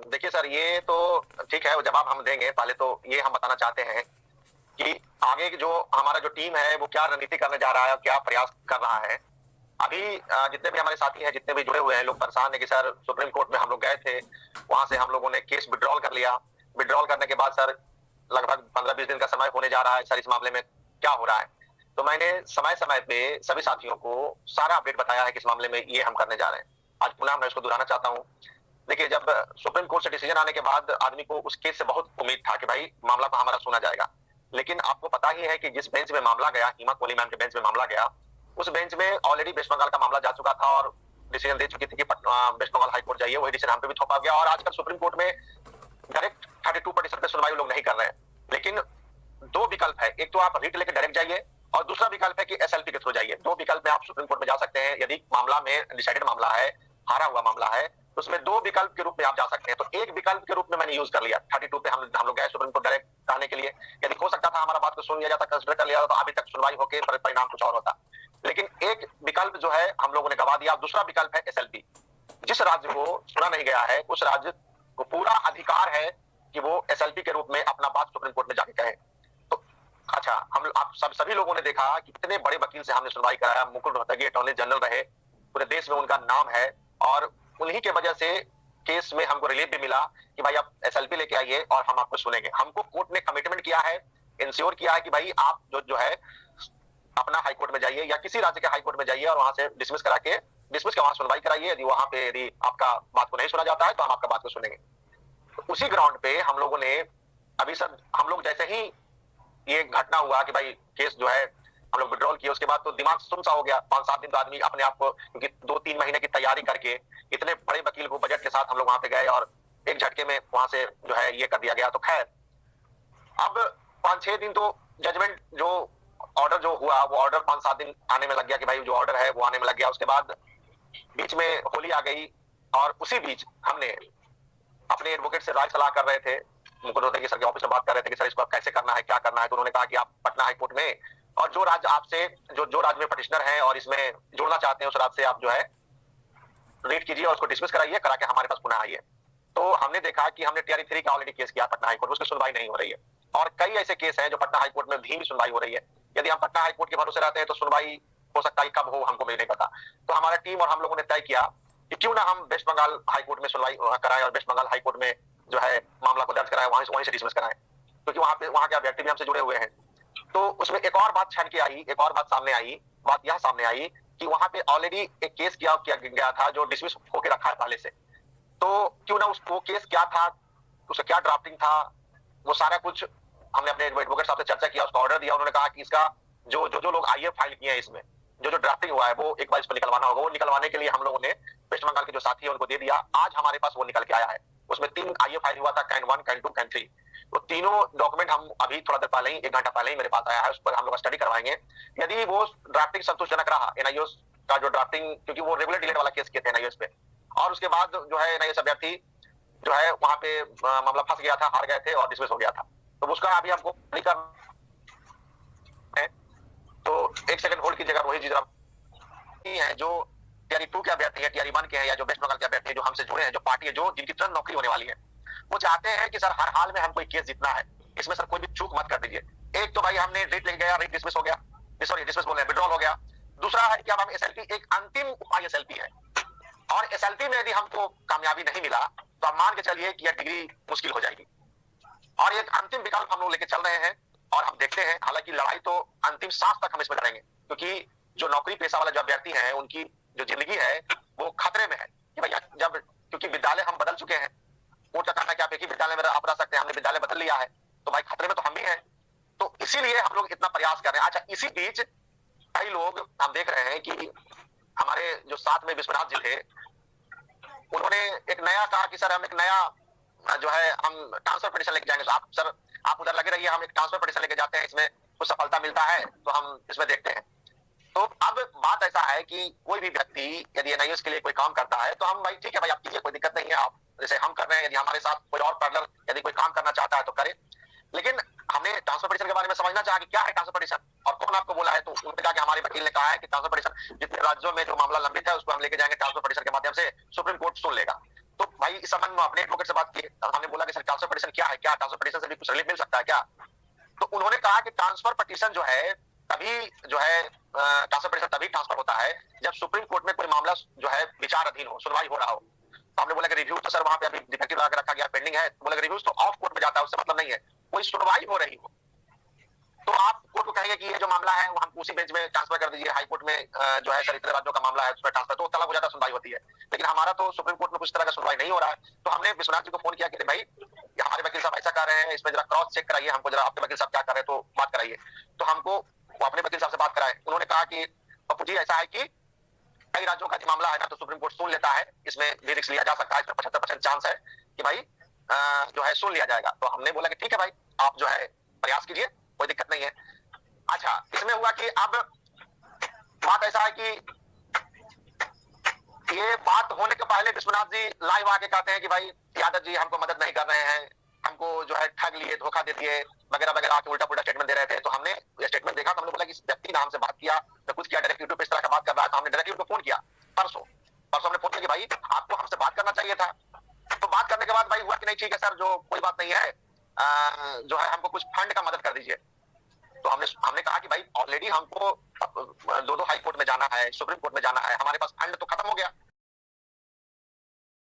देखिए सर, ये तो ठीक है, वो जवाब हम देंगे। पहले तो ये हम बताना चाहते हैं कि आगे की जो हमारा जो टीम है वो क्या रणनीति करने जा रहा है और क्या प्रयास कर रहा है। अभी जितने भी हमारे साथी हैं, जितने भी जुड़े हुए हैं, लोग परेशान है कि सर सुप्रीम कोर्ट में हम लोग गए थे, वहां से हम लोगों ने केस विड्रॉल कर लिया। विड्रॉल करने के बाद सर लगभग 15-20 दिन का समय होने जा रहा है सर, इस मामले में क्या हो रहा है। तो मैंने समय समय पे सभी साथियों को सारा अपडेट बताया है कि इस मामले में ये हम करने जा रहे हैं। आज पुनः मैं इसको दोहराना चाहता हूँ। देखिए, जब सुप्रीम कोर्ट से डिसीजन आने के बाद आदमी को उस केस से बहुत उम्मीद था कि भाई मामला तो हमारा सुना जाएगा, लेकिन आपको पता ही है कि जिस बेंच में मामला गया, हिमा कोहली मैम के बेंच में मामला गया, उस बेंच में ऑलरेडी वेस्ट बंगाल का मामला जा चुका था और डिसीजन दे चुकी थी कि वेस्ट बंगाल हाईकोर्ट जाइए। वही डिसीजन हम पे भी थोपा गया और आजकल सुप्रीम कोर्ट में डायरेक्ट 32% पे सुनवाई लोग नहीं कर रहे हैं। लेकिन दो विकल्प है, एक तो आप रिट लेकर डायरेक्ट जाइए और दूसरा विकल्प है कि एसएलपी के थ्रू जाइए। दो विकल्प में आप सुप्रीम कोर्ट में जा सकते हैं। यदि मामला में डिसाइडेड मामला है, हारा हुआ मामला है, तो उसमें दो विकल्प के रूप में आप जा सकते हैं। तो एक विकल्प के रूप में मैंने यूज कर लिया। 32 पे हम लोग गए सुप्रीम कोर्ट डायरेक्ट जाने के लिए। यदि हो सकता था हमारा बात को सुन लिया जाता, कंसिडर कर लिया जाता, तो अभी तक सुनवाई होकर परिणाम कुछ और होता। लेकिन एक विकल्प जो है हम लोगों ने गवा दिया। दूसरा विकल्प है एसएलपी। जिस राज्य को सुना नहीं गया है, उस राज्य को पूरा अधिकार है कि वो एसएलपी के रूप में अपना बात सुप्रीम कोर्ट में जाके कहे। तो अच्छा, हम आप सभी लोगों ने देखा कि कितने बड़े वकील से हमने सुनवाई कराया। मुकुल रोहतगी अटॉर्नी जनरल रहे, पूरे देश में उनका नाम है और उन्हीं के वजह से केस में हमको रिलीफ भी मिला कि भाई आप एसएलपी लेके आइए और हम आपको सुनेंगे। हमको कोर्ट ने कमिटमेंट किया है, इंश्योर किया है कि भाई आप जो है अपना हाईकोर्ट में जाइए या किसी राज्य के हाईकोर्ट में जाइए और वहां से डिसमिस के वहां सुनवाई कराइए। यदि वहां पे यदि आपका बात को नहीं सुना जाता है तो हम आपका बात को सुनेंगे। तो उसी ग्राउंड पे हम लोगों ने अभी सर, हम लोग जैसे ही ये घटना हुआ कि भाई केस जो है हम लोग विड्रॉल किए, उसके बाद तो दिमाग सुनसा हो गया। 5-7 दिन तो आदमी अपने आप को, क्योंकि 2-3 महीने की तैयारी करके इतने बड़े वकील को बजट के साथ हम लोग वहां पे गए और एक झटके में वहां से जो है ये कर दिया गया। तो खैर, अब 5-6 दिन तो जजमेंट जो ऑर्डर जो हुआ वो ऑर्डर 5-7 दिन आने में लग गया कि भाई जो ऑर्डर है वो आने में लग गया। उसके बाद बीच में होली आ गई और उसी बीच हमने अपने एडवोकेट से राय सलाह कर रहे थे। मुकुल रोहतगी सर के ऑफिस में बात कर रहे थे कि सर इसको कैसे करना है, क्या करना है। तो उन्होंने कहा कि आप पटना हाईकोर्ट में और जो राज्य आपसे जो राज्य में पटिशनर है और इसमें जुड़ना चाहते हैं उस राज्य से आप जो है रीड कीजिए और उसको डिसमिस कराइए, करा के हमारे पास पुनः आइए। तो हमने देखा कि हमने टीआरई 3 का ऑलरेडी केस किया पटना हाईकोर्ट में, उसकी सुनवाई नहीं हो रही है। और कई ऐसे केस हैं जो पटना हाईकोर्ट में धीमी सुनवाई हो रही है। यदि हम पटना हाईकोर्ट के भरोसे रहते हैं तो सुनवाई हो सकता है कब हो हमको भी नहीं पता। तो हमारा टीम और हम लोगों ने तय किया कि क्यों ना हम वेस्ट बंगाल हाईकोर्ट में सुनवाई कराएं और वेस्ट बंगाल हाईकोर्ट में जो है मामला को दर्ज कराएं, वहीं से डिसमिस कराएं, क्योंकि वहां के अभ्यर्थी भी हमसे जुड़े हुए हैं। तो उसमें एक और बात छन के आई, एक और बात सामने आई। बात यह सामने आई कि वहां पे ऑलरेडी एक केस किया गया था जो डिसमिस होकर रखा है पहले से। तो क्यों ना वो केस क्या था, उसका क्या ड्राफ्टिंग था, वो सारा कुछ हमने अपने एडवोकेट साहब से चर्चा किया, उसका ऑर्डर दिया। उन्होंने कहा कि इसका जो लोग आईए फाइल किए हैं, इसमें जो ड्राफ्टिंग हुआ है वो एक बार इस पर निकलवाना होगा। वो निकलवाने के लिए हम लोगों ने वेस्ट बंगाल के जो साथी है उनको दे दिया। आज हमारे पास वो निकल के आया है। उसमें 3 आईए फाइल हुआ था, कैन 1, कैन 2, कैन 3। तो तीनों डॉक्यूमेंट हम अभी थोड़ा देर पहले ही, 1 घंटा पहले ही मेरे पास आया है, उस पर हम लोग स्टडी करवाएंगे। यदि वो ड्राफ्टिंग संतोषजनक रहा, एनआईओ का जो ड्राफ्टिंग, क्योंकि वो रेगुलर डिलेट वाला केस किए थे एनआईओ पे, और उसके बाद जो है एनआईओ अभ्यर्थी जो है वहां पे मामला फंस गया था, हार गए थे और डिसमिस हो गया था। तो उसका अभी हमको नहीं करना है। तो एक सेकंड होल्ड की जगह रोहित जी जरा है, जो टीआरई 2 के अभ्यर्थी है, टीआरई 1 के हैं या जो वेस्ट बंगाल के अभ्यर्थी है, जो हमसे जुड़े हैं, जो पार्टी है, जो जिनकी तुरंत नौकरी होने वाली है, वो चाहते हैं कि सर हर हाल में हमको केस जीतना है, इसमें सर कोई भी चूक मत कर दीजिए। एक तो भाई हमने रेट लेके गया, रेट डिसमिस हो गया, सॉरी डिसमिस बोल रहे हैं, विड्रॉल हो गया। दूसरा है कि अब हम एसएलपी, एक अंतिम उपाय एसएलपी है, और एसएलपी में यदि हमको कामयाबी नहीं मिला तो आप मान के चलिए कि यह डिग्री मुश्किल हो जाएगी। और एक अंतिम विकल्प हम लोग लेके चल रहे हैं और हम देखते हैं, हालांकि लड़ाई तो अंतिम सांस तक हम इसमें लड़ेंगे, क्योंकि जो नौकरी पेशा वाला जो अभ्यर्थी हैं उनकी जो जिंदगी है वो खतरे में है कि भैया, जब क्योंकि विद्यालय हम बदल चुके हैं, कोर्ट का कहना है कि आप एक ही विद्यालय में आप रह सकते हैं, हमने विद्यालय बदल लिया है, तो भाई खतरे में तो हम भी हैं। तो इसीलिए हम लोग इतना प्रयास कर रहे हैं। अच्छा, इसी बीच कई लोग हम देख रहे हैं कि हमारे जो साथ में विश्वनाथ जी थे, उन्होंने एक नया कहा कि सर हम एक नया जो है हम ट्रांसफर पिटीशन लेके जाएंगे। तो आप सर आप उधर लगे रहिए, हम एक ट्रांसफर पिटीशन लेके जाते हैं, इसमें कुछ सफलता मिलता है तो हम इसमें देखते हैं। तो अब बात ऐसा है कि कोई भी व्यक्ति यदि एनआईएस के लिए कोई काम करता है तो हम भाई ठीक है भाई, आप कीजिए, कोई दिक्कत नहीं है, आप जैसे हम कर रहे हैं। यदि हमारे साथ कोई और पार्टनर यदि कोई काम करना चाहता है तो करे। लेकिन हमने ट्रांसफर पिटीशन के बारे में समझना चाहा कि क्या है ट्रांसफर पिटीशन और कौन आपको बोला है। तो उन्होंने कहा कि हमारे वकील ने कहा है कि ट्रांसफर पिटीशन जितने राज्यों में जो मामला लंबित है उसको हम लेके जाएंगे, ट्रांसफर पिटीशन के माध्यम से सुप्रीम कोर्ट सुन लेगा। तो भाई इस संबंध में अपने एडवोकेट से बात की। हमने बोला कि सर ट्रांसफर पिटीशन क्या है, क्या ट्रांसफर पिटीशन से भी कुछ रिलीफ मिल सकता है क्या? तो उन्होंने कहा कि ट्रांसफर पिटीशन जो है तभी जो है ट्रांसफर पिटीशन तभी ट्रांसफर होता है जब सुप्रीम कोर्ट में कोई मामला जो है विचाराधीन हो, सुनवाई हो रहा हो। तो हमने बोला कि रिव्यू तो सर वहां पे अभी डिफेक्टिव लगा के रखा गया, पेंडिंग है। बोला कि रिव्यूज तो ऑफ कोर्ट में जाता है, उससे मतलब नहीं है, कोई सुनवाई हो रही हो तो आप कोर्ट को कहेंगे कि ये जो मामला है वो हम उसी बेंच में ट्रांसफर कर दीजिए, हाई कोर्ट में जो है सर इतने राज्यों का मामला है उसमें ट्रांसफर, तो तलब हो जाता, सुनवाई होती है। लेकिन हमारा तो सुप्रीम कोर्ट में कुछ तरह का सुनवाई नहीं हो रहा है। तो हमने विश्वनाथ जी को फोन किया कि भाई हमारे वकील साहब ऐसा कर रहे हैं, इसमें जरा क्रॉस चेक कराइए, हमको जरा आपके वकील साहब क्या कर रहे हैं तो बात कराइए। तो हमको अपने वकील साहब से बात कराए। उन्होंने कहा कि पप्पू जी ऐसा है कि कई राज्यों का मामला है ना, तो सुप्रीम कोर्ट सुन लेता है, इसमें भी रिस्क लिया जा सकता है, इसमें 75% चांस है कि भाई जो है सुन लिया जाएगा। तो हमने बोला कि ठीक है भाई आप जो है प्रयास कीजिए, कोई दिक्कत नहीं है। अच्छा, इसमें हुआ कि अब बात ऐसा है कि ये बात होने के पहले विश्वनाथ जी लाइव आके कहते हैं कि भाई यादव जी हमको मदद नहीं कर रहे हैं, हमको जो है ठग लिए, धोखा दे दिए वगैरह वगैरह, आके उल्टा पुल्टा स्टेटमेंट दे रहे थे। तो हमने ये स्टेटमेंट देखा तो हमने बोला कि इस व्यक्ति ने हमसे बात किया तो कुछ किया, डायरेक्ट यूट्यूब पे इस तरह का बात कर रहा है। तो हमने डायरेक्ट यूट्यूब फोन किया परसों हमने फोन किया कि भाई आपको हमसे बात करना चाहिए था। तो बात करने के बाद भाई हुआ कि नहीं ठीक है सर, जो कोई बात नहीं है, जो है हमको कुछ फंड का मदद कर दीजिए। तो हमने कहा कि भाई ऑलरेडी हमको 2 हाई कोर्ट में जाना है, सुप्रीम कोर्ट में जाना है, हमारे पास फंड तो खत्म हो गया।